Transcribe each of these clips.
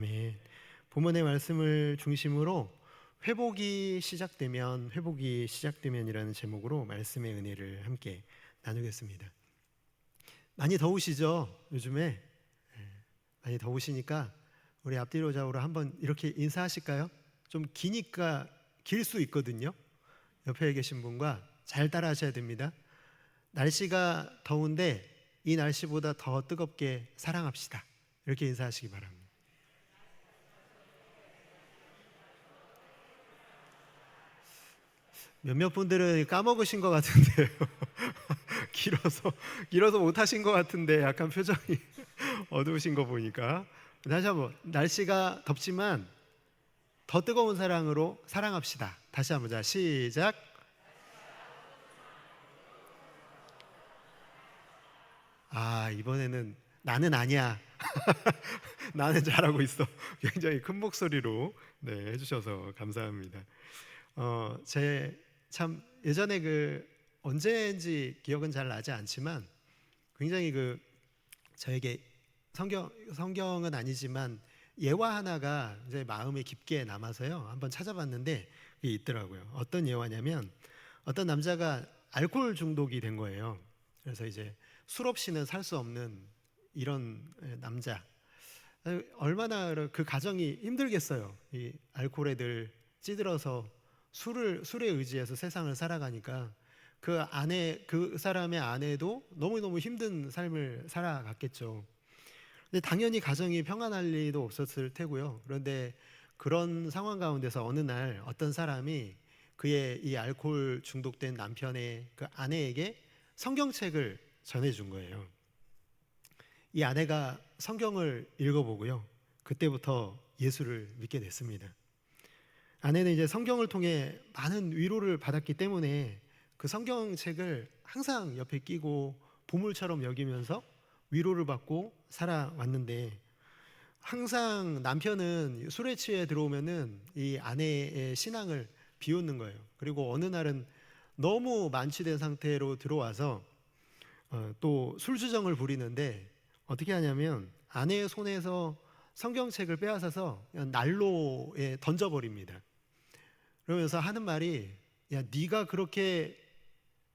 네. 본문의 말씀을 중심으로 회복이 시작되면이라는 제목으로 말씀의 은혜를 함께 나누겠습니다. 많이 더우시죠? 요즘에 많이 더우시니까 우리 앞뒤로 좌우로 한번 이렇게 인사하실까요? 좀 기니까 길 수 있거든요. 옆에 계신 분과 잘 따라하셔야 됩니다. 날씨가 더운데 이 날씨보다 더 뜨겁게 사랑합시다. 이렇게 인사하시기 바랍니다. 몇몇 분들은 까먹으신 것 같은데요. 길어서 못하신 것 같은데 약간 표정이 어두우신 거 보니까 다시 한번 날씨가 덥지만 더 뜨거운 사랑으로 사랑합시다. 다시 한번 자 시작. 이번에는 나는 아니야. 나는 잘하고 있어. 굉장히 큰 목소리로 해주셔서 감사합니다. 제 참 예전에 언제인지 기억은 잘 나지 않지만 굉장히 저에게 성경은 아니지만 예화 하나가 이제 마음에 깊게 남아서요. 한번 찾아봤는데 이게 있더라고요. 어떤 예화냐면 어떤 남자가 알코올 중독이 된 거예요. 그래서 이제 술 없이는 살 수 없는 이런 남자. 얼마나 그 가정이 힘들겠어요. 이 알코올에 늘 찌들어서 술에 의지해서 세상을 살아가니까 그 사람의 아내도 너무너무 힘든 삶을 살아갔겠죠. 근데 당연히 가정이 평안할 리도 없었을 테고요. 그런데 그런 상황 가운데서 어느 날 어떤 사람이 그의 이 알코올 중독된 남편의 그 아내에게 성경책을 전해준 거예요. 이 아내가 성경을 읽어보고요. 그때부터 예수를 믿게 됐습니다. 아내는 이제 성경을 통해 많은 위로를 받았기 때문에 그 성경책을 항상 옆에 끼고 보물처럼 여기면서 위로를 받고 살아왔는데 항상 남편은 술에 취해 들어오면은 이 아내의 신앙을 비웃는 거예요. 그리고 어느 날은 너무 만취된 상태로 들어와서 또 술주정을 부리는데 어떻게 하냐면 아내의 손에서 성경책을 빼앗아서 그냥 난로에 던져버립니다. 그러면서 하는 말이 야, 네가 그렇게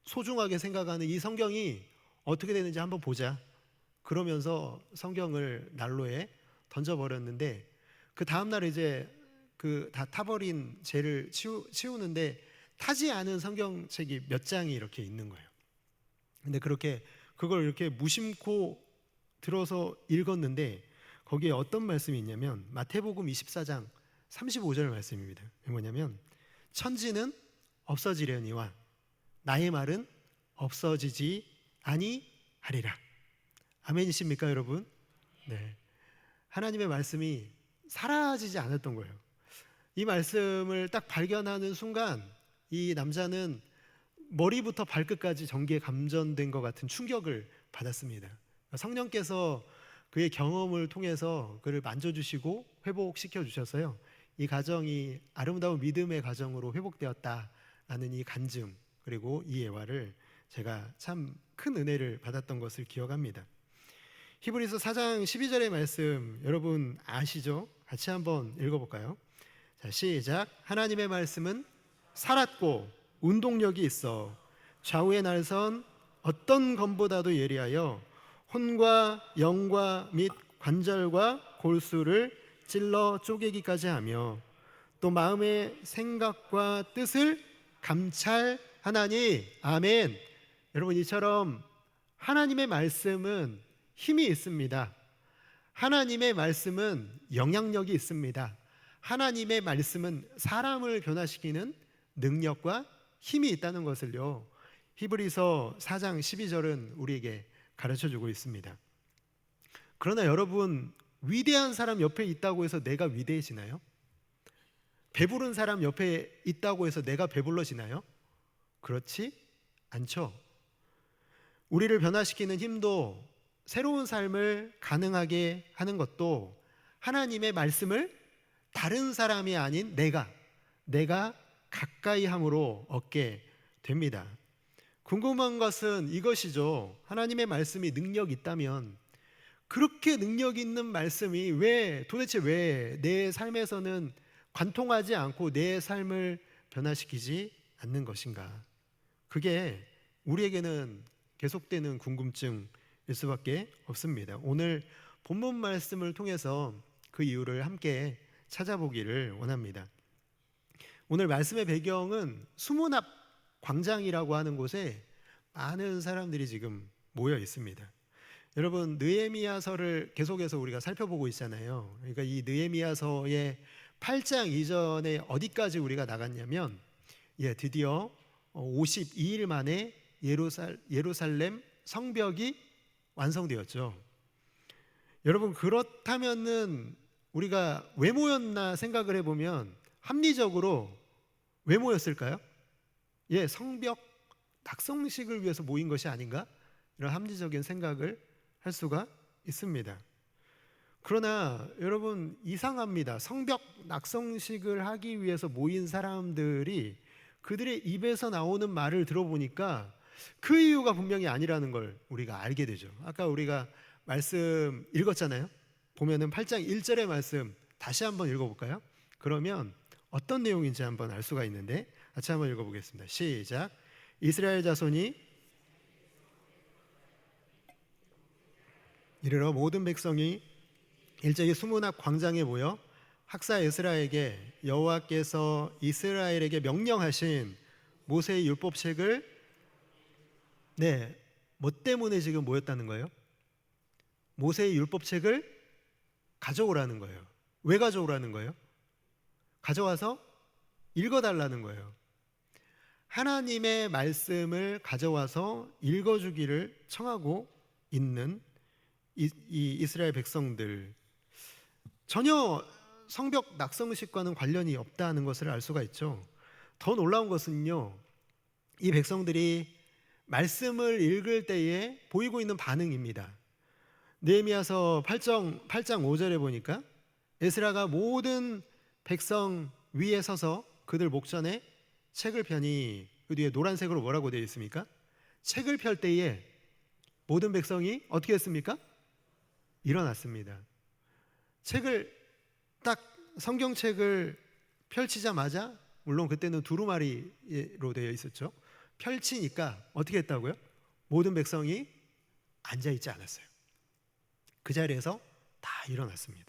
소중하게 생각하는 이 성경이 어떻게 되는지 한번 보자. 그러면서 성경을 난로에 던져버렸는데 그 다음날 이제 그 다 타버린 죄를 치우는데 타지 않은 성경책이 몇 장이 이렇게 있는 거예요. 근데 그걸 이렇게 무심코 들어서 읽었는데 거기에 어떤 말씀이 있냐면 마태복음 24장 35절 말씀입니다. 뭐냐면 천지는 없어지려니와 나의 말은 없어지지 아니하리라. 아멘이십니까 여러분? 네. 하나님의 말씀이 사라지지 않았던 거예요. 이 말씀을 딱 발견하는 순간 이 남자는 머리부터 발끝까지 전기에 감전된 것 같은 충격을 받았습니다. 성령께서 그의 경험을 통해서 그를 만져주시고 회복시켜 주셔서요. 이 가정이 아름다운 믿음의 가정으로 회복되었다라는 이 간증 그리고 이 예화를 제가 참 큰 은혜를 받았던 것을 기억합니다. 히브리서 4장 12절의 말씀 여러분 아시죠? 같이 한번 읽어볼까요? 자, 시작. 하나님의 말씀은 살았고 운동력이 있어 좌우의 날선 어떤 검보다도 예리하여 혼과 영과 및 관절과 골수를 찔러 쪼개기까지 하며 또 마음의 생각과 뜻을 감찰하나니. 아멘. 여러분 이처럼 하나님의 말씀은 힘이 있습니다. 하나님의 말씀은 영향력이 있습니다. 하나님의 말씀은 사람을 변화시키는 능력과 힘이 있다는 것을요 히브리서 4장 12절은 우리에게 가르쳐주고 있습니다. 그러나 여러분 위대한 사람 옆에 있다고 해서 내가 위대해지나요? 배부른 사람 옆에 있다고 해서 내가 배불러지나요? 그렇지 않죠. 우리를 변화시키는 힘도 새로운 삶을 가능하게 하는 것도 하나님의 말씀을 다른 사람이 아닌 내가 가까이 함으로 얻게 됩니다. 궁금한 것은 이것이죠. 하나님의 말씀이 능력 있다면 그렇게 능력 있는 말씀이 도대체 왜 내 삶에서는 관통하지 않고 내 삶을 변화시키지 않는 것인가? 그게 우리에게는 계속되는 궁금증일 수밖에 없습니다. 오늘 본문 말씀을 통해서 그 이유를 함께 찾아보기를 원합니다. 오늘 말씀의 배경은 수문 앞 광장이라고 하는 곳에 많은 사람들이 지금 모여 있습니다. 여러분, 느헤미야서를 계속해서 우리가 살펴보고 있잖아요. 그러니까 이 느헤미야서의 8장 이전에 어디까지 우리가 나갔냐면 드디어 52일 만에 예루살렘 성벽이 완성되었죠. 여러분, 그렇다면은 우리가 왜 모였나 생각을 해보면 합리적으로 왜 모였을까요? 성벽 낙성식을 위해서 모인 것이 아닌가? 이런 합리적인 생각을 할 수가 있습니다. 그러나 여러분, 이상합니다. 성벽 낙성식을 하기 위해서 모인 사람들이 그들의 입에서 나오는 말을 들어보니까 그 이유가 분명히 아니라는 걸 우리가 알게 되죠. 아까 우리가 말씀 읽었잖아요. 보면은 8장 1절의 말씀 다시 한번 읽어볼까요? 그러면 어떤 내용인지 한번 알 수가 있는데 같이 한번 읽어보겠습니다. 시작. 이스라엘 자손이 이르러 모든 백성이 일제히 수문 앞 광장에 모여 학사 에스라에게 여호와께서 이스라엘에게 명령하신 모세의 율법책을 뭐 때문에 지금 모였다는 거예요? 모세의 율법책을 가져오라는 거예요. 왜 가져오라는 거예요? 가져와서 읽어달라는 거예요. 하나님의 말씀을 가져와서 읽어주기를 청하고 있는 이 이스라엘 백성들, 전혀 성벽 낙성식과는 관련이 없다는 것을 알 수가 있죠. 더 놀라운 것은요, 이 백성들이 말씀을 읽을 때에 보이고 있는 반응입니다. 느헤미야서 8장 5절에 보니까 에스라가 모든 백성 위에 서서 그들 목전에 책을 펴니, 그 뒤에 노란색으로 뭐라고 되어 있습니까? 책을 펼 때에 모든 백성이 어떻게 했습니까? 일어났습니다. 성경책을 펼치자마자, 물론 그때는 두루마리로 되어 있었죠. 펼치니까 어떻게 했다고요? 모든 백성이 앉아있지 않았어요. 그 자리에서 다 일어났습니다.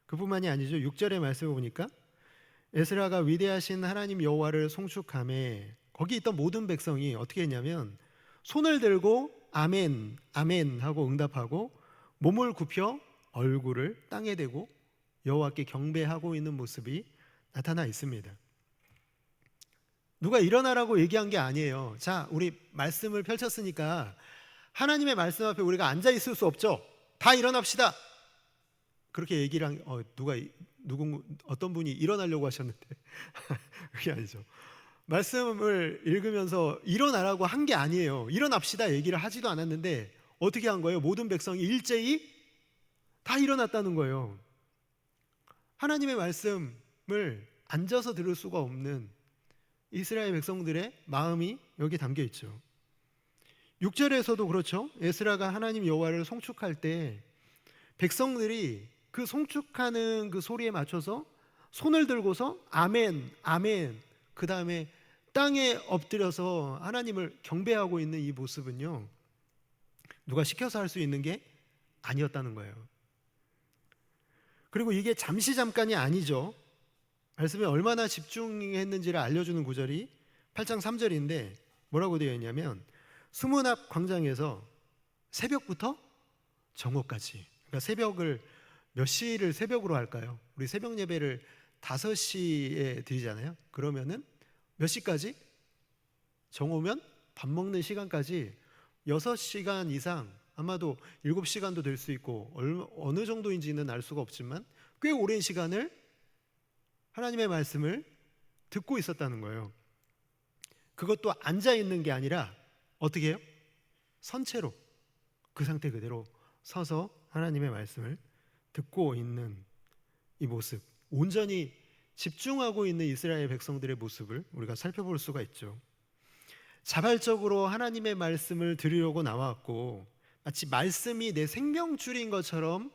그뿐만이 아니죠. 6절의 말씀을 보니까 에스라가 위대하신 하나님 여호와를 송축하매, 거기 있던 모든 백성이 어떻게 했냐면 손을 들고 아멘 아멘 하고 응답하고 몸을 굽혀 얼굴을 땅에 대고 여호와께 경배하고 있는 모습이 나타나 있습니다. 누가 일어나라고 얘기한 게 아니에요. 자, 우리 말씀을 펼쳤으니까 하나님의 말씀 앞에 우리가 앉아 있을 수 없죠. 다 일어납시다. 그렇게 얘기를 어떤 분이 일어나려고 하셨는데 그게 아니죠. 말씀을 읽으면서 일어나라고 한 게 아니에요. 일어납시다 얘기를 하지도 않았는데 어떻게 한 거예요? 모든 백성이 일제히 다 일어났다는 거예요. 하나님의 말씀을 앉아서 들을 수가 없는 이스라엘 백성들의 마음이 여기 담겨 있죠. 6절에서도 그렇죠. 에스라가 하나님 여호와를 송축할 때 백성들이 그 송축하는 그 소리에 맞춰서 손을 들고서 아멘 아멘, 그 다음에 땅에 엎드려서 하나님을 경배하고 있는 이 모습은요, 누가 시켜서 할 수 있는 게 아니었다는 거예요. 그리고 이게 잠깐이 아니죠. 말씀에 얼마나 집중했는지를 알려주는 구절이 8장 3절인데 뭐라고 되어 있냐면 수문 앞 광장에서 새벽부터 정오까지, 그러니까 새벽을 몇 시를 새벽으로 할까요? 우리 새벽 예배를 5시에 드리잖아요. 그러면은 몇 시까지? 정오면 밥 먹는 시간까지 6시간 이상, 아마도 7시간도 될 수 있고 어느 정도인지는 알 수가 없지만 꽤 오랜 시간을 하나님의 말씀을 듣고 있었다는 거예요. 그것도 앉아 있는 게 아니라 어떻게 해요? 선체로 그 상태 그대로 서서 하나님의 말씀을 듣고 있는 이 모습, 온전히 집중하고 있는 이스라엘 백성들의 모습을 우리가 살펴볼 수가 있죠. 자발적으로 하나님의 말씀을 들으려고 나왔고 마치 말씀이 내 생명줄인 것처럼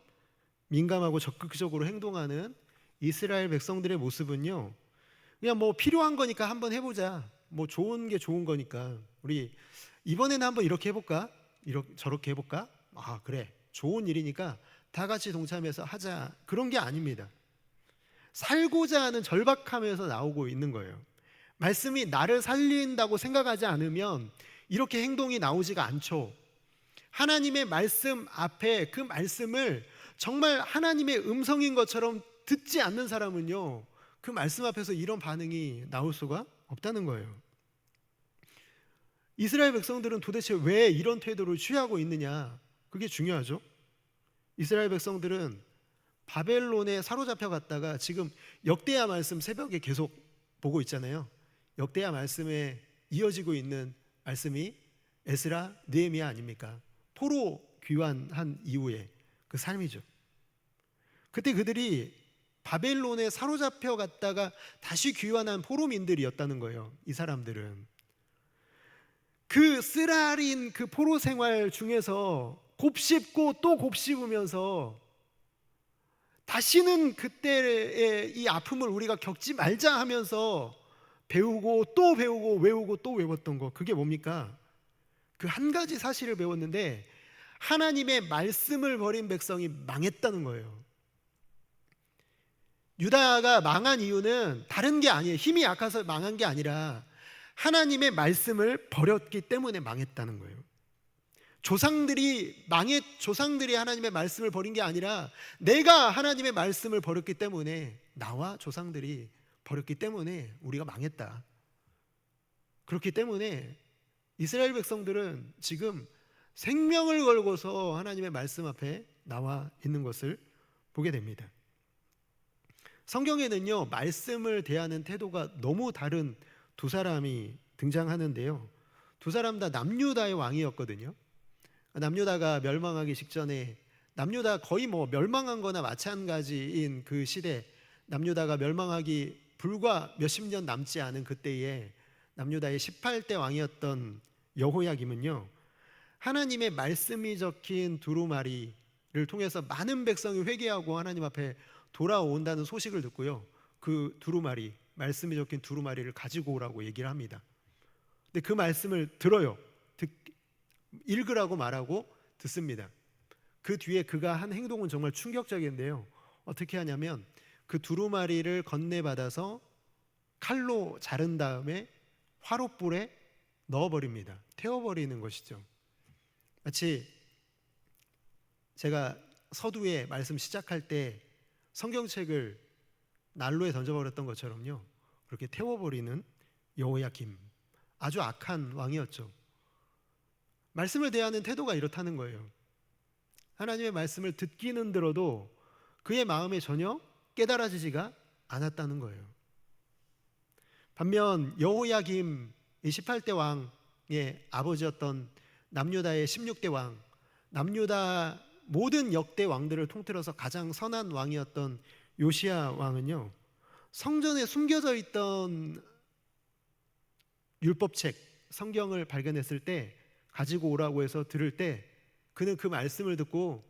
민감하고 적극적으로 행동하는 이스라엘 백성들의 모습은요, 그냥 뭐 필요한 거니까 한번 해보자, 뭐 좋은 게 좋은 거니까 우리 이번에는 한번 이렇게 해볼까, 이렇게 저렇게 해볼까, 아 그래 좋은 일이니까 다 같이 동참해서 하자, 그런 게 아닙니다. 살고자 하는 절박함에서 나오고 있는 거예요. 말씀이 나를 살린다고 생각하지 않으면 이렇게 행동이 나오지가 않죠. 하나님의 말씀 앞에 그 말씀을 정말 하나님의 음성인 것처럼 듣지 않는 사람은요, 그 말씀 앞에서 이런 반응이 나올 수가 없다는 거예요. 이스라엘 백성들은 도대체 왜 이런 태도를 취하고 있느냐, 그게 중요하죠. 이스라엘 백성들은 바벨론에 사로잡혀 갔다가 지금 역대하 말씀 새벽에 계속 보고 있잖아요. 역대하 말씀에 이어지고 있는 말씀이 에스라, 느헤미야 아닙니까? 포로 귀환한 이후에 그 삶이죠. 그때 그들이 바벨론에 사로잡혀 갔다가 다시 귀환한 포로민들이었다는 거예요. 이 사람들은 그 쓰라린 그 포로 생활 중에서 곱씹고 또 곱씹으면서 다시는 그때의 이 아픔을 우리가 겪지 말자 하면서 배우고 또 배우고 외우고 또 외웠던 거, 그게 뭡니까? 그 한 가지 사실을 배웠는데 하나님의 말씀을 버린 백성이 망했다는 거예요. 유다가 망한 이유는 다른 게 아니에요. 힘이 약해서 망한 게 아니라 하나님의 말씀을 버렸기 때문에 망했다는 거예요. 조상들이 하나님의 말씀을 버린 게 아니라 내가 하나님의 말씀을 버렸기 때문에, 나와 조상들이 버렸기 때문에 우리가 망했다. 그렇기 때문에 이스라엘 백성들은 지금 생명을 걸고서 하나님의 말씀 앞에 나와 있는 것을 보게 됩니다. 성경에는요, 말씀을 대하는 태도가 너무 다른 두 사람이 등장하는데요, 두 사람 다 남유다의 왕이었거든요. 남유다가 멸망하기 직전에, 남유다 거의 뭐 멸망한 거나 마찬가지인 그 시대, 남유다가 멸망하기 불과 몇십 년 남지 않은 그때에 남유다의 18대 왕이었던 여호야김은요, 하나님의 말씀이 적힌 두루마리를 통해서 많은 백성이 회개하고 하나님 앞에 돌아온다는 소식을 듣고요, 그 두루마리, 말씀이 적힌 두루마리를 가지고 오라고 얘기를 합니다. 근데 그 말씀을 들어요. 읽으라고 말하고 듣습니다. 그 뒤에 그가 한 행동은 정말 충격적인데요, 어떻게 하냐면 그 두루마리를 건네받아서 칼로 자른 다음에 화롯불에 넣어버립니다. 태워버리는 것이죠. 마치 제가 서두에 말씀 시작할 때 성경책을 난로에 던져버렸던 것처럼요, 그렇게 태워버리는 여호야김, 아주 악한 왕이었죠. 말씀을 대하는 태도가 이렇다는 거예요. 하나님의 말씀을 듣기는 들어도 그의 마음에 전혀 깨달아지지가 않았다는 거예요. 반면 여호야김, 18대 왕의 아버지였던 남유다의 16대 왕, 남유다 모든 역대 왕들을 통틀어서 가장 선한 왕이었던 요시야 왕은요, 성전에 숨겨져 있던 율법책, 성경을 발견했을 때 가지고 오라고 해서 들을 때 그는 그 말씀을 듣고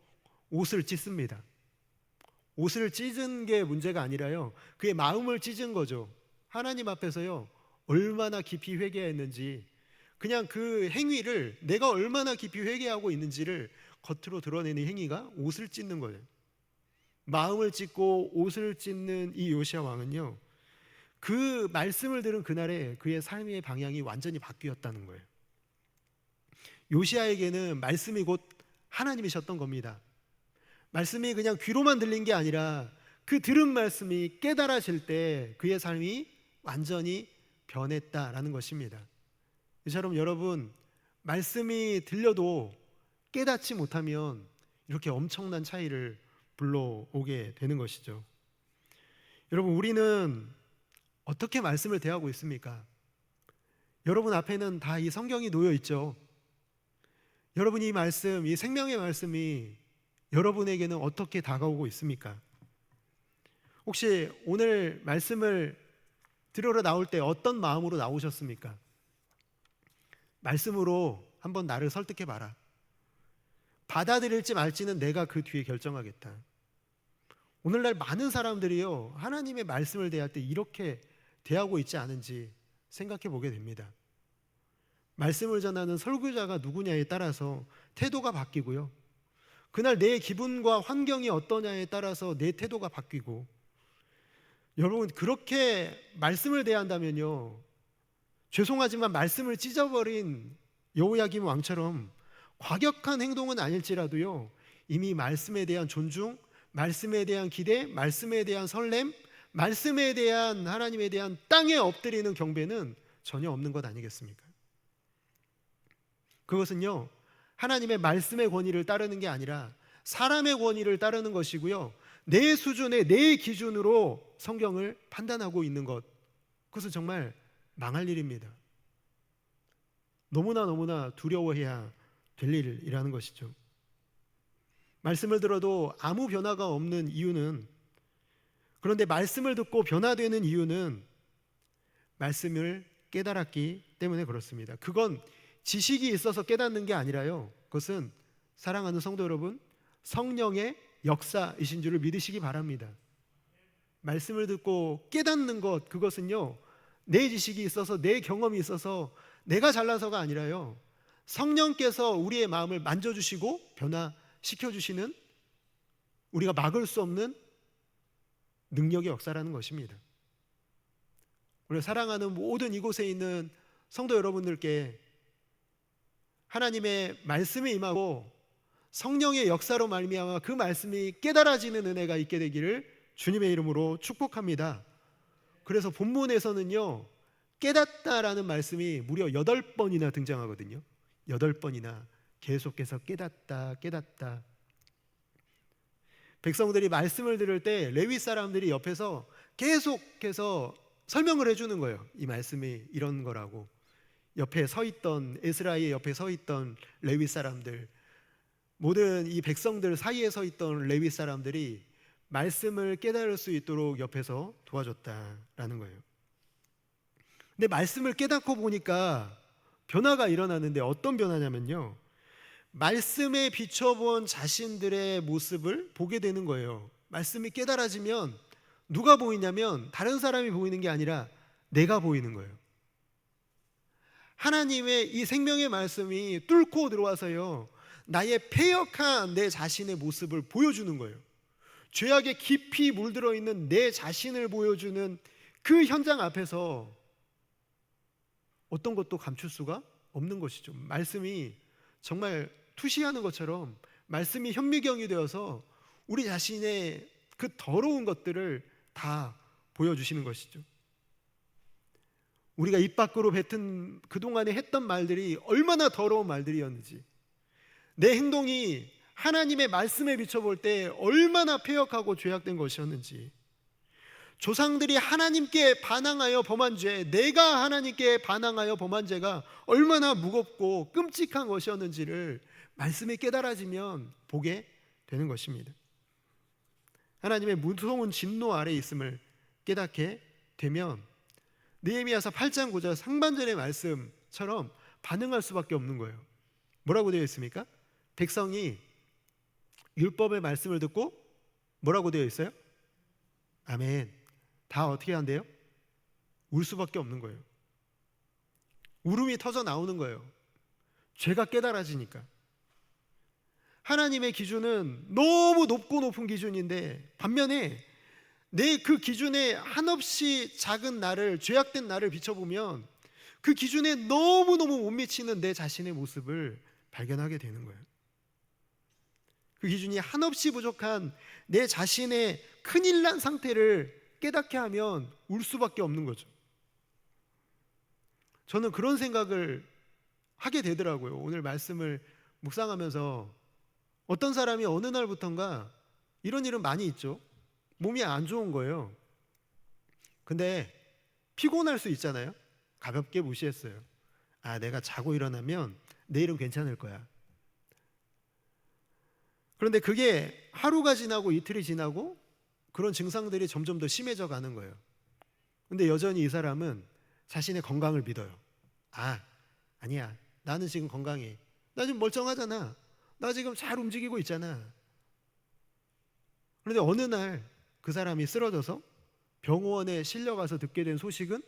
옷을 찢습니다. 옷을 찢은 게 문제가 아니라요, 그의 마음을 찢은 거죠. 하나님 앞에서요, 얼마나 깊이 회개했는지, 그냥 그 행위를, 내가 얼마나 깊이 회개하고 있는지를 겉으로 드러내는 행위가 옷을 찢는 거예요. 마음을 찢고 옷을 찢는 이 요시야 왕은요, 그 말씀을 들은 그날에 그의 삶의 방향이 완전히 바뀌었다는 거예요. 요시야에게는 말씀이 곧 하나님이셨던 겁니다. 말씀이 그냥 귀로만 들린 게 아니라 그 들은 말씀이 깨달아질 때 그의 삶이 완전히 변했다라는 것입니다. 이처럼 여러분, 말씀이 들려도 깨닫지 못하면 이렇게 엄청난 차이를 불러오게 되는 것이죠. 여러분, 우리는 어떻게 말씀을 대하고 있습니까? 여러분 앞에는 다 이 성경이 놓여 있죠. 여러분, 이 말씀, 이 생명의 말씀이 여러분에게는 어떻게 다가오고 있습니까? 혹시 오늘 말씀을 들으러 나올 때 어떤 마음으로 나오셨습니까? 말씀으로 한번 나를 설득해 봐라. 받아들일지 말지는 내가 그 뒤에 결정하겠다. 오늘날 많은 사람들이요, 하나님의 말씀을 대할 때 이렇게 대하고 있지 않은지 생각해 보게 됩니다. 말씀을 전하는 설교자가 누구냐에 따라서 태도가 바뀌고요, 그날 내 기분과 환경이 어떠냐에 따라서 내 태도가 바뀌고, 여러분 그렇게 말씀을 대한다면요, 죄송하지만 말씀을 찢어버린 여호야김 왕처럼 과격한 행동은 아닐지라도요, 이미 말씀에 대한 존중, 말씀에 대한 기대, 말씀에 대한 설렘, 말씀에 대한 하나님에 대한 땅에 엎드리는 경배는 전혀 없는 것 아니겠습니까? 그것은요, 하나님의 말씀의 권위를 따르는 게 아니라 사람의 권위를 따르는 것이고요, 내 수준의 내 기준으로 성경을 판단하고 있는 것, 그것은 정말 망할 일입니다. 너무나 두려워해야 될 일이라는 것이죠. 말씀을 들어도 아무 변화가 없는 이유는, 그런데 말씀을 듣고 변화되는 이유는 말씀을 깨달았기 때문에 그렇습니다. 그건 지식이 있어서 깨닫는 게 아니라요, 그것은 사랑하는 성도 여러분, 성령의 역사이신 줄을 믿으시기 바랍니다. 말씀을 듣고 깨닫는 것, 그것은요, 내 지식이 있어서 내 경험이 있어서 내가 잘나서가 아니라요, 성령께서 우리의 마음을 만져주시고 변화시켜주시는, 우리가 막을 수 없는 능력의 역사라는 것입니다. 우리 사랑하는 모든 이곳에 있는 성도 여러분들께 하나님의 말씀이 임하고 성령의 역사로 말미암아 그 말씀이 깨달아지는 은혜가 있게 되기를 주님의 이름으로 축복합니다. 그래서 본문에서는요, 깨닫다라는 말씀이 무려 8번이나 등장하거든요. 8번이나 계속해서 깨닫다. 백성들이 말씀을 들을 때 레위 사람들이 옆에서 계속해서 설명을 해주는 거예요. 이 말씀이 이런 거라고. 옆에 서 있던, 에스라의 옆에 서 있던 레위 사람들, 모든 이 백성들 사이에 서 있던 레위 사람들이 말씀을 깨달을 수 있도록 옆에서 도와줬다라는 거예요. 근데 말씀을 깨닫고 보니까 변화가 일어나는데, 어떤 변화냐면요, 말씀에 비춰본 자신들의 모습을 보게 되는 거예요. 말씀이 깨달아지면 누가 보이냐면 다른 사람이 보이는 게 아니라 내가 보이는 거예요. 하나님의 이 생명의 말씀이 뚫고 들어와서요, 나의 패역한 내 자신의 모습을 보여주는 거예요. 죄악에 깊이 물들어 있는 내 자신을 보여주는 그 현장 앞에서 어떤 것도 감출 수가 없는 것이죠. 말씀이 정말 투시하는 것처럼 말씀이 현미경이 되어서 우리 자신의 그 더러운 것들을 다 보여주시는 것이죠. 우리가 입 밖으로 뱉은 그동안에 했던 말들이 얼마나 더러운 말들이었는지, 내 행동이 하나님의 말씀에 비춰볼 때 얼마나 패역하고 죄악된 것이었는지, 조상들이 하나님께 반항하여 범한 죄, 내가 하나님께 반항하여 범한 죄가 얼마나 무겁고 끔찍한 것이었는지를 말씀이 깨달아지면 보게 되는 것입니다. 하나님의 무서운 진노 아래 있음을 깨닫게 되면 느헤미야서 8장 9절 상반절의 말씀처럼 반응할 수밖에 없는 거예요. 뭐라고 되어 있습니까? 백성이 율법의 말씀을 듣고 뭐라고 되어 있어요? 아멘. 다 어떻게 한대요? 울 수밖에 없는 거예요. 울음이 터져 나오는 거예요. 죄가 깨달아지니까. 하나님의 기준은 너무 높고 높은 기준인데, 반면에 내 그 기준에 한없이 작은 나를, 죄악된 나를 비춰보면 그 기준에 너무너무 못 미치는 내 자신의 모습을 발견하게 되는 거예요. 그 기준이 한없이 부족한 내 자신의 큰일 난 상태를 깨닫게 하면 울 수밖에 없는 거죠. 저는 그런 생각을 하게 되더라고요. 오늘 말씀을 묵상하면서 어떤 사람이 어느 날부턴가, 이런 일은 많이 있죠. 몸이 안 좋은 거예요. 근데 피곤할 수 있잖아요. 가볍게 무시했어요. 아, 내가 자고 일어나면 내일은 괜찮을 거야. 그런데 그게 하루가 지나고 이틀이 지나고 그런 증상들이 점점 더 심해져 가는 거예요. 근데 여전히 이 사람은 자신의 건강을 믿어요. 아니야, 나는 지금 건강해. 나 지금 멀쩡하잖아. 나 지금 잘 움직이고 있잖아. 그런데 어느 날 그 사람이 쓰러져서 병원에 실려가서 듣게 된 소식은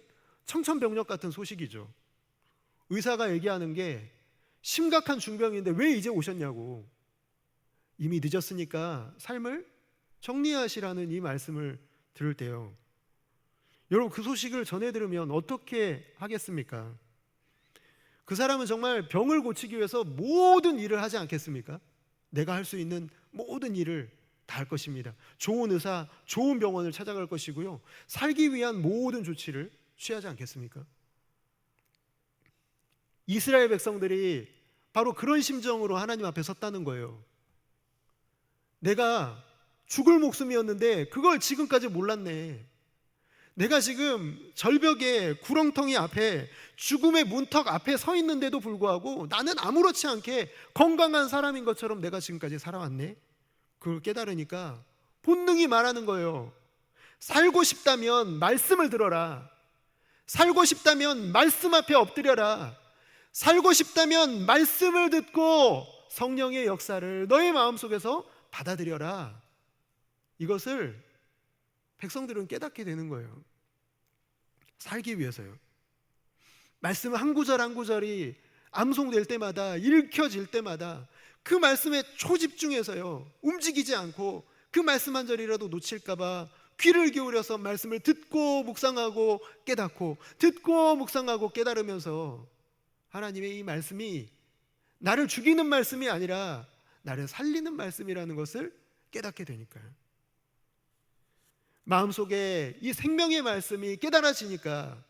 청천벽력 같은 소식이죠. 의사가 얘기하는 게 심각한 중병인데 왜 이제 오셨냐고. 이미 늦었으니까 삶을 정리하시라는 이 말씀을 들을 때요, 여러분, 그 소식을 전해 들으면 어떻게 하겠습니까? 그 사람은 정말 병을 고치기 위해서 모든 일을 하지 않겠습니까? 내가 할 수 있는 모든 일을 다 할 것입니다. 좋은 의사, 좋은 병원을 찾아갈 것이고요, 살기 위한 모든 조치를 취하지 않겠습니까? 이스라엘 백성들이 바로 그런 심정으로 하나님 앞에 섰다는 거예요. 내가 죽을 목숨이었는데 그걸 지금까지 몰랐네. 내가 지금 절벽의 구렁텅이 앞에, 죽음의 문턱 앞에 서 있는데도 불구하고 나는 아무렇지 않게 건강한 사람인 것처럼 내가 지금까지 살아왔네. 그걸 깨달으니까 본능이 말하는 거예요. 살고 싶다면 말씀을 들어라. 살고 싶다면 말씀 앞에 엎드려라. 살고 싶다면 말씀을 듣고 성령의 역사를 너의 마음속에서 받아들여라. 이것을 백성들은 깨닫게 되는 거예요. 살기 위해서요. 말씀 한 구절 한 구절이 암송될 때마다, 읽혀질 때마다 그 말씀에 초집중해서요, 움직이지 않고 그 말씀 한 절이라도 놓칠까봐 귀를 기울여서 말씀을 듣고 묵상하고 깨닫고, 듣고 묵상하고 깨달으면서 하나님의 이 말씀이 나를 죽이는 말씀이 아니라 나를 살리는 말씀이라는 것을 깨닫게 되니까요. 마음속에 이 생명의 말씀이 깨달아지니까,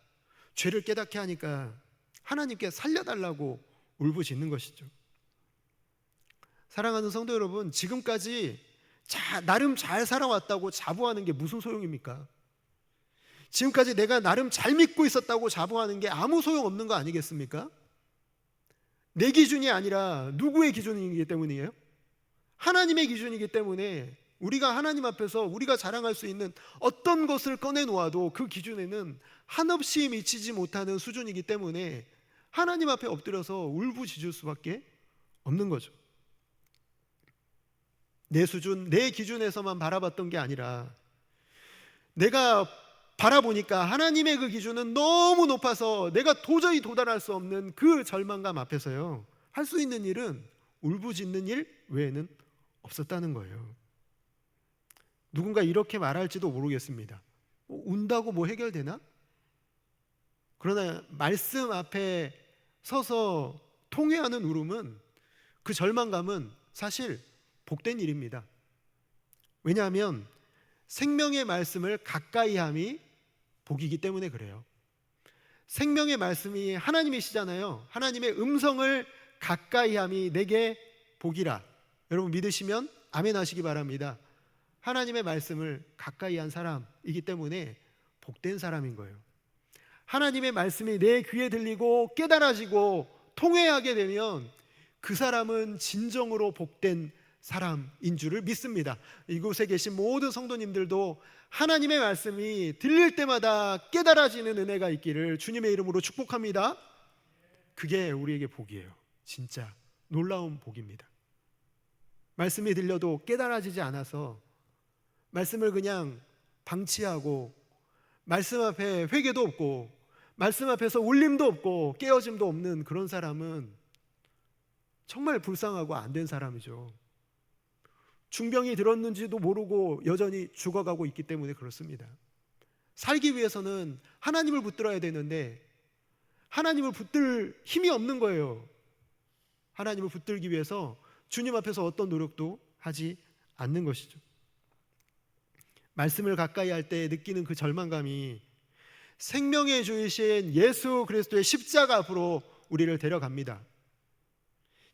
죄를 깨닫게 하니까 하나님께 살려달라고 울부짖는 것이죠. 사랑하는 성도 여러분, 지금까지 나름 잘 살아왔다고 자부하는 게 무슨 소용입니까? 지금까지 내가 나름 잘 믿고 있었다고 자부하는 게 아무 소용없는 거 아니겠습니까? 내 기준이 아니라 누구의 기준이기 때문이에요? 하나님의 기준이기 때문에 우리가 하나님 앞에서 우리가 자랑할 수 있는 어떤 것을 꺼내놓아도 그 기준에는 한없이 미치지 못하는 수준이기 때문에 하나님 앞에 엎드려서 울부짖을 수밖에 없는 거죠. 내 수준, 내 기준에서만 바라봤던 게 아니라 내가 바라보니까 하나님의 그 기준은 너무 높아서 내가 도저히 도달할 수 없는 그 절망감 앞에서요, 할 수 있는 일은 울부짖는 일 외에는 없었다는 거예요. 누군가 이렇게 말할지도 모르겠습니다. 운다고 뭐 해결되나? 그러나 말씀 앞에 서서 통회하는 울음은, 그 절망감은 사실 복된 일입니다. 왜냐하면 생명의 말씀을 가까이 함이 복이기 때문에 그래요. 생명의 말씀이 하나님이시잖아요. 하나님의 음성을 가까이 함이 내게 복이라. 여러분 믿으시면 아멘 하시기 바랍니다. 하나님의 말씀을 가까이 한 사람이기 때문에 복된 사람인 거예요. 하나님의 말씀이 내 귀에 들리고 깨달아지고 통회하게 되면 그 사람은 진정으로 복된 사람인 줄을 믿습니다. 이곳에 계신 모든 성도님들도 하나님의 말씀이 들릴 때마다 깨달아지는 은혜가 있기를 주님의 이름으로 축복합니다. 그게 우리에게 복이에요. 진짜 놀라운 복입니다. 말씀이 들려도 깨달아지지 않아서 말씀을 그냥 방치하고 말씀 앞에 회개도 없고 말씀 앞에서 울림도 없고 깨어짐도 없는 그런 사람은 정말 불쌍하고 안 된 사람이죠. 중병이 들었는지도 모르고 여전히 죽어가고 있기 때문에 그렇습니다. 살기 위해서는 하나님을 붙들어야 되는데 하나님을 붙들 힘이 없는 거예요. 하나님을 붙들기 위해서 주님 앞에서 어떤 노력도 하지 않는 것이죠. 말씀을 가까이 할 때 느끼는 그 절망감이 생명의 주이신 예수 그리스도의 십자가 앞으로 우리를 데려갑니다.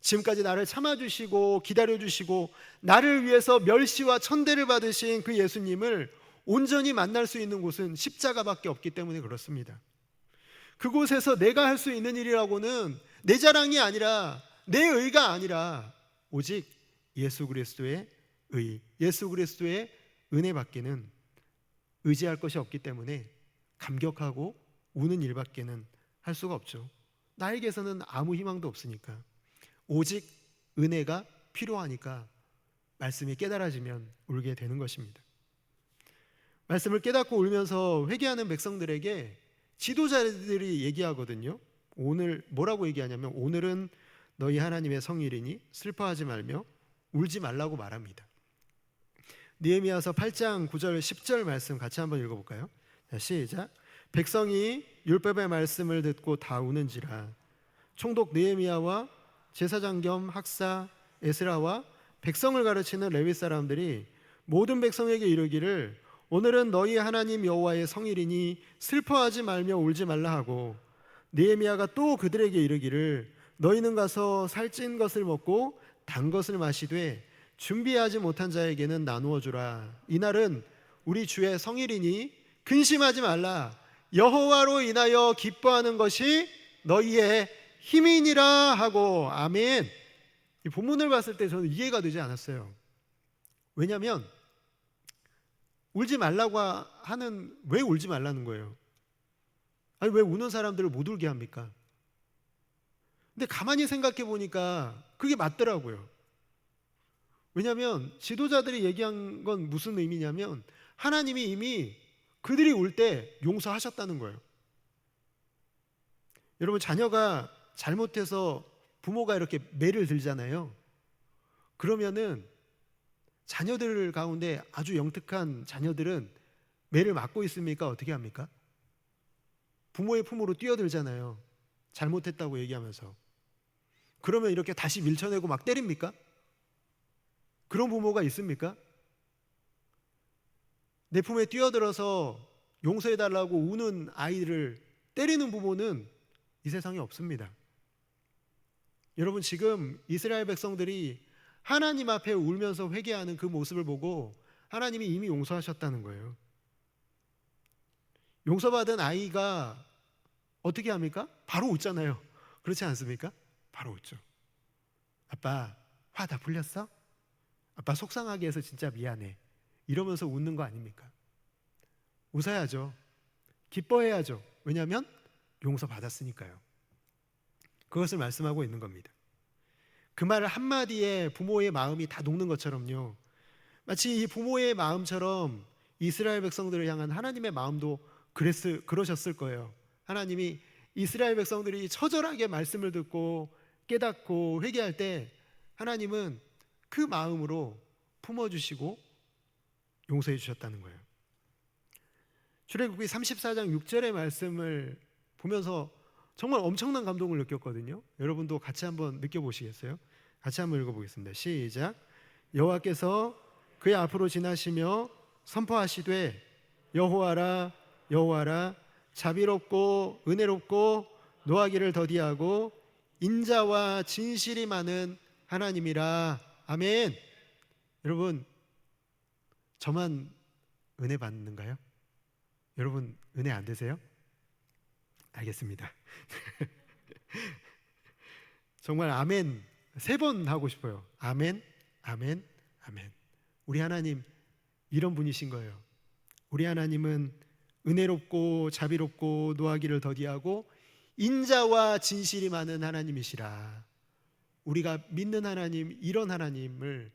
지금까지 나를 참아주시고 기다려주시고 나를 위해서 멸시와 천대를 받으신 그 예수님을 온전히 만날 수 있는 곳은 십자가밖에 없기 때문에 그렇습니다. 그곳에서 내가 할 수 있는 일이라고는 내 자랑이 아니라 내 의가 아니라 오직 예수 그리스도의 의, 예수 그리스도의 은혜밖에는 의지할 것이 없기 때문에 감격하고 우는 일밖에는 할 수가 없죠. 나에게서는 아무 희망도 없으니까 오직 은혜가 필요하니까 말씀이 깨달아지면 울게 되는 것입니다. 말씀을 깨닫고 울면서 회개하는 백성들에게 지도자들이 얘기하거든요. 오늘 뭐라고 얘기하냐면 오늘은 너희 하나님의 성일이니 슬퍼하지 말며 울지 말라고 말합니다. 느헤미야서 8장 9절 10절 말씀 같이 한번 읽어볼까요? 자, 시작. 백성이 율법의 말씀을 듣고 다 우는지라. 총독 느헤미야와 제사장 겸 학사 에스라와 백성을 가르치는 레위 사람들이 모든 백성에게 이르기를 오늘은 너희 하나님 여호와의 성일이니 슬퍼하지 말며 울지 말라 하고, 느헤미야가 또 그들에게 이르기를 너희는 가서 살찐 것을 먹고 단 것을 마시되 준비하지 못한 자에게는 나누어 주라. 이날은 우리 주의 성일이니 근심하지 말라. 여호와로 인하여 기뻐하는 것이 너희의 힘이니라 하고. 아멘. 이 본문을 봤을 때 저는 이해가 되지 않았어요. 왜냐하면 울지 말라고 하는, 왜 울지 말라는 거예요? 아니, 왜 우는 사람들을 못 울게 합니까? 근데 가만히 생각해 보니까 그게 맞더라고요. 왜냐하면 지도자들이 얘기한 건 무슨 의미냐면 하나님이 이미 그들이 울 때 용서하셨다는 거예요. 여러분, 자녀가 잘못해서 부모가 이렇게 매를 들잖아요. 그러면은 자녀들 가운데 아주 영특한 자녀들은 매를 맞고 있습니까? 어떻게 합니까? 부모의 품으로 뛰어들잖아요. 잘못했다고 얘기하면서. 그러면 이렇게 다시 밀쳐내고 막 때립니까? 그런 부모가 있습니까? 내 품에 뛰어들어서 용서해달라고 우는 아이를 때리는 부모는 이 세상에 없습니다. 여러분, 지금 이스라엘 백성들이 하나님 앞에 울면서 회개하는 그 모습을 보고 하나님이 이미 용서하셨다는 거예요. 용서받은 아이가 어떻게 합니까? 바로 웃잖아요. 그렇지 않습니까? 바로 웃죠. 아빠, 화 다 풀렸어? 아빠 속상하게 해서 진짜 미안해. 이러면서 웃는 거 아닙니까? 웃어야죠. 기뻐해야죠. 왜냐하면 용서받았으니까요. 그것을 말씀하고 있는 겁니다. 그 말 한마디에 부모의 마음이 다 녹는 것처럼요, 마치 이 부모의 마음처럼 이스라엘 백성들을 향한 하나님의 마음도 그러셨을 거예요. 하나님이 이스라엘 백성들이 처절하게 말씀을 듣고 깨닫고 회개할 때 하나님은 그 마음으로 품어주시고 용서해 주셨다는 거예요. 출애굽기 34장 6절의 말씀을 보면서 정말 엄청난 감동을 느꼈거든요. 여러분도 같이 한번 느껴보시겠어요? 같이 한번 읽어보겠습니다. 시작. 여호와께서 그의 앞으로 지나시며 선포하시되 여호와라 여호와라 자비롭고 은혜롭고 노하기를 더디하고 인자와 진실이 많은 하나님이라. 아멘. 여러분, 저만 은혜 받는가요? 여러분 은혜 안 되세요? 알겠습니다. 정말 아멘 3번 하고 싶어요. 아멘, 아멘, 아멘. 우리 하나님 이런 분이신 거예요. 우리 하나님은 은혜롭고 자비롭고 노하기를 더디하고 인자와 진실이 많은 하나님이시라. 우리가 믿는 하나님, 이런 하나님을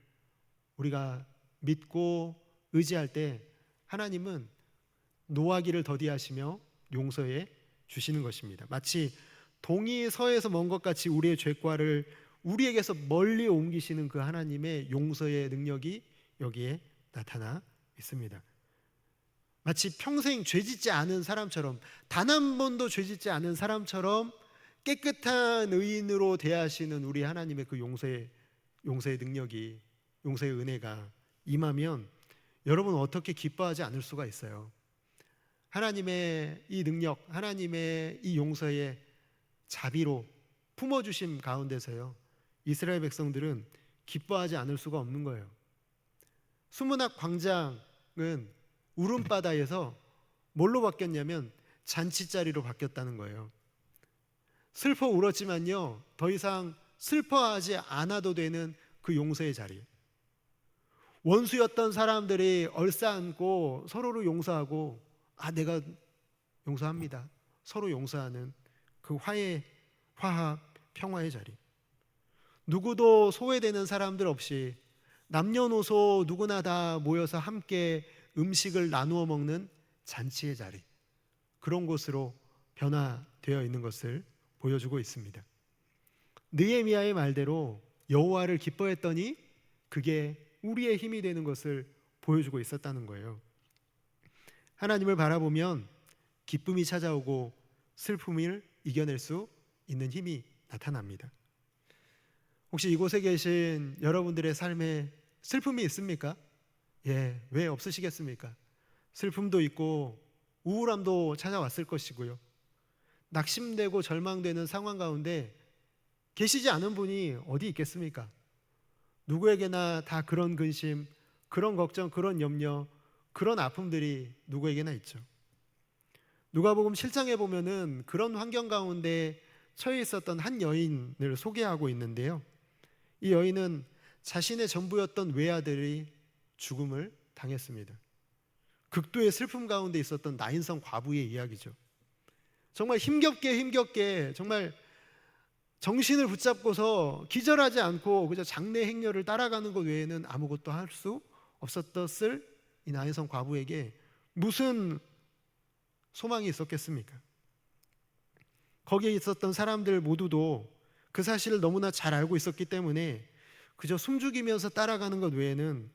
우리가 믿고 의지할 때 하나님은 노하기를 더디하시며 용서해 주시는 것입니다. 마치 동이 서에서 먼 것 같이 우리의 죄과를 우리에게서 멀리 옮기시는 그 하나님의 용서의 능력이 여기에 나타나 있습니다. 마치 평생 죄짓지 않은 사람처럼, 단 한 번도 죄짓지 않은 사람처럼 깨끗한 의인으로 대하시는 우리 하나님의 그 용서의 능력이, 용서의 은혜가 임하면 여러분 어떻게 기뻐하지 않을 수가 있어요? 하나님의 이 능력, 하나님의 이 용서의 자비로 품어주심 가운데서요, 이스라엘 백성들은 기뻐하지 않을 수가 없는 거예요. 수문학 광장은 울음바다에서 뭘로 바뀌었냐면 잔치자리로 바뀌었다는 거예요. 슬퍼 울었지만요, 더 이상 슬퍼하지 않아도 되는 그 용서의 자리. 원수였던 사람들이 얼싸안고 서로를 용서하고, 내가 용서합니다, 서로 용서하는 그 화해, 화합, 평화의 자리. 누구도 소외되는 사람들 없이 남녀노소 누구나 다 모여서 함께 음식을 나누어 먹는 잔치의 자리, 그런 곳으로 변화되어 있는 것을 보여주고 있습니다. 느헤미야의 말대로 여호와를 기뻐했더니 그게 우리의 힘이 되는 것을 보여주고 있었다는 거예요. 하나님을 바라보면 기쁨이 찾아오고 슬픔을 이겨낼 수 있는 힘이 나타납니다. 혹시 이곳에 계신 여러분들의 삶에 슬픔이 있습니까? 예, 왜 없으시겠습니까? 슬픔도 있고 우울함도 찾아왔을 것이고요. 낙심되고 절망되는 상황 가운데 계시지 않은 분이 어디 있겠습니까? 누구에게나 다 그런 근심, 그런 걱정, 그런 염려, 그런 아픔들이 누구에게나 있죠. 누가복음 7장에 보면은 그런 환경 가운데 처해 있었던 한 여인을 소개하고 있는데요. 이 여인은 자신의 전부였던 외아들이 죽음을 당했습니다. 극도의 슬픔 가운데 있었던 나인성 과부의 이야기죠. 정말 힘겹게 정말 정신을 붙잡고서 기절하지 않고 그저 장례 행렬을 따라가는 것 외에는 아무것도 할 수 없었던 이 나인성 과부에게 무슨 소망이 있었겠습니까? 거기에 있었던 사람들 모두도 그 사실을 너무나 잘 알고 있었기 때문에 그저 숨죽이면서 따라가는 것 외에는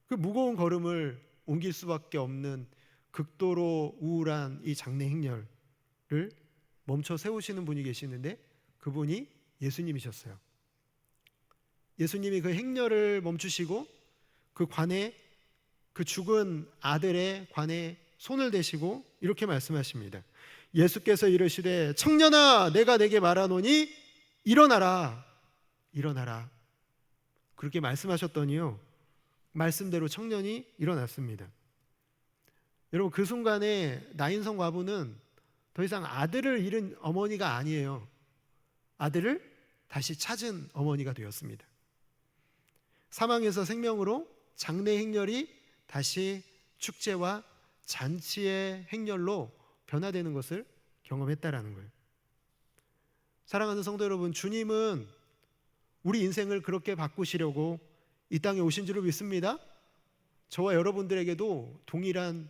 그 무거운 걸음을 옮길 수밖에 없는 극도로 우울한 이 장례 행렬을 멈춰 세우시는 분이 계시는데 그분이 예수님이셨어요. 예수님이 그 행렬을 멈추시고 그 관에, 그 죽은 아들의 관에 손을 대시고 이렇게 말씀하십니다. 예수께서 이르시되 청년아 내가 내게 말하노니 일어나라, 일어나라. 그렇게 말씀하셨더니요, 말씀대로 청년이 일어났습니다. 여러분, 그 순간에 나인성 과부는 더 이상 아들을 잃은 어머니가 아니에요. 아들을 다시 찾은 어머니가 되었습니다. 사망에서 생명으로 장례 행렬이 다시 축제와 잔치의 행렬로 변화되는 것을 경험했다라는 거예요. 사랑하는 성도 여러분, 주님은 우리 인생을 그렇게 바꾸시려고 이 땅에 오신 줄을 믿습니다. 저와 여러분들에게도 동일한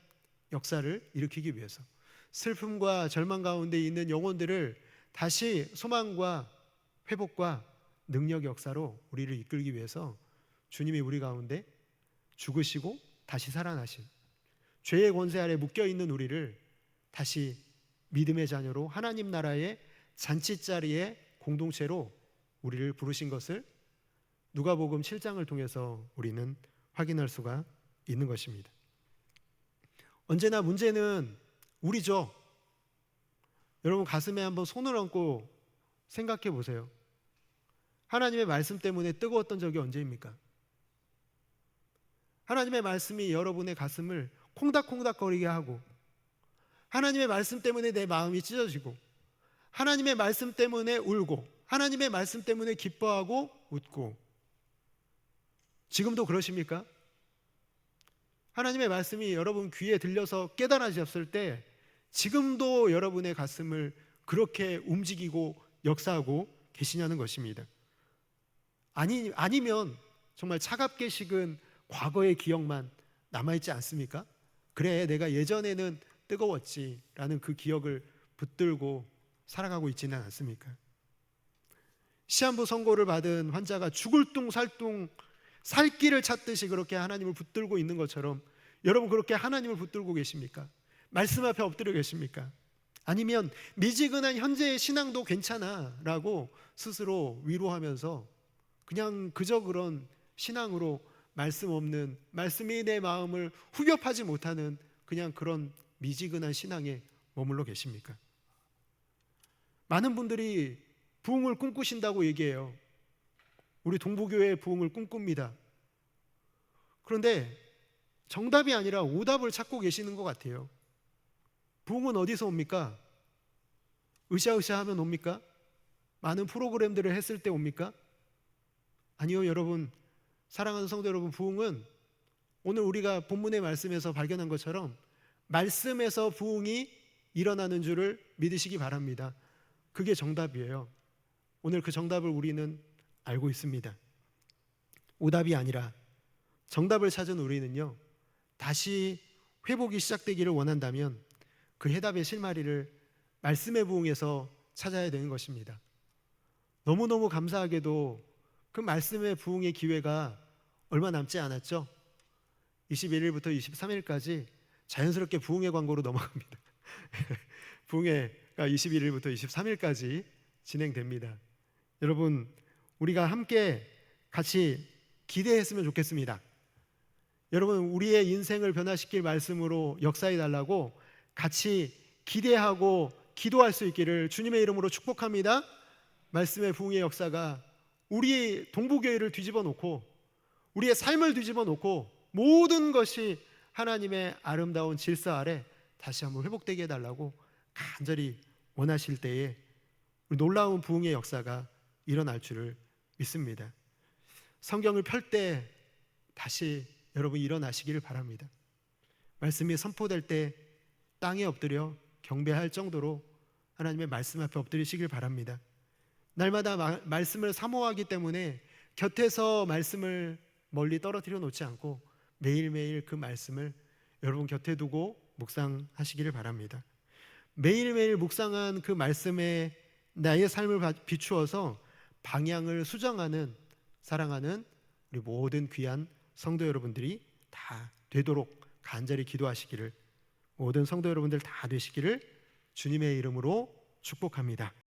역사를 일으키기 위해서 슬픔과 절망 가운데 있는 영혼들을 다시 소망과 회복과 능력의 역사로 우리를 이끌기 위해서 주님이 우리 가운데 죽으시고 다시 살아나신, 죄의 권세 아래 묶여있는 우리를 다시 믿음의 자녀로 하나님 나라의 잔치자리의 공동체로 우리를 부르신 것을 누가복음 7장을 통해서 우리는 확인할 수가 있는 것입니다. 언제나 문제는 우리죠. 여러분, 가슴에 한번 손을 얹고 생각해 보세요. 하나님의 말씀 때문에 뜨거웠던 적이 언제입니까? 하나님의 말씀이 여러분의 가슴을 콩닥콩닥거리게 하고, 하나님의 말씀 때문에 내 마음이 찢어지고, 하나님의 말씀 때문에 울고, 하나님의 말씀 때문에 기뻐하고 웃고, 지금도 그러십니까? 하나님의 말씀이 여러분 귀에 들려서 깨달아졌을 때 지금도 여러분의 가슴을 그렇게 움직이고 역사하고 계시냐는 것입니다. 아니면 정말 차갑게 식은 과거의 기억만 남아있지 않습니까? 그래, 내가 예전에는 뜨거웠지라는 그 기억을 붙들고 살아가고 있지는 않습니까? 시한부 선고를 받은 환자가 죽을 둥 살 둥 살 길을 찾듯이 그렇게 하나님을 붙들고 있는 것처럼 여러분, 그렇게 하나님을 붙들고 계십니까? 말씀 앞에 엎드려 계십니까? 아니면 미지근한 현재의 신앙도 괜찮아 라고 스스로 위로하면서 그냥 그저 그런 신앙으로 말씀 없는, 말씀이 내 마음을 후벼파지 못하는 그냥 그런 미지근한 신앙에 머물러 계십니까? 많은 분들이 부흥을 꿈꾸신다고 얘기해요. 우리 동부교회의 부흥을 꿈꿉니다. 그런데 정답이 아니라 오답을 찾고 계시는 것 같아요. 부흥은 어디서 옵니까? 으쌰으쌰 하면 옵니까? 많은 프로그램들을 했을 때 옵니까? 아니요, 여러분, 사랑하는 성도 여러분, 부흥은 오늘 우리가 본문의 말씀에서 발견한 것처럼 말씀에서 부흥이 일어나는 줄을 믿으시기 바랍니다. 그게 정답이에요. 오늘 그 정답을 우리는 알고 있습니다. 오답이 아니라 정답을 찾은 우리는요, 다시 회복이 시작되기를 원한다면 그 해답의 실마리를 말씀의 부흥에서 찾아야 되는 것입니다. 너무너무 감사하게도 그 말씀의 부흥의 기회가 얼마 남지 않았죠. 21일부터 23일까지 자연스럽게 부흥의 광고로 넘어갑니다. 부흥회가 21일부터 23일까지 진행됩니다. 여러분, 우리가 함께 같이 기대했으면 좋겠습니다. 여러분, 우리의 인생을 변화시킬 말씀으로 역사해 달라고 같이 기대하고 기도할 수 있기를 주님의 이름으로 축복합니다. 말씀의 부흥의 역사가 우리 동부교회를 뒤집어 놓고 우리의 삶을 뒤집어 놓고 모든 것이 하나님의 아름다운 질서 아래 다시 한번 회복되게 해달라고 간절히 원하실 때에 놀라운 부흥의 역사가 일어날 줄을 믿습니다. 성경을 펼 때 다시 여러분 일어나시기를 바랍니다. 말씀이 선포될 때 땅에 엎드려 경배할 정도로 하나님의 말씀 앞에 엎드리시길 바랍니다. 날마다 말씀을 사모하기 때문에 곁에서 말씀을 멀리 떨어뜨려 놓지 않고 매일매일 그 말씀을 여러분 곁에 두고 묵상하시기를 바랍니다. 매일매일 묵상한 그 말씀에 나의 삶을 비추어서 방향을 수정하는, 사랑하는 우리 모든 귀한 성도 여러분들이 다 되도록 간절히 기도하시기를, 모든 성도 여러분들 다 되시기를 주님의 이름으로 축복합니다.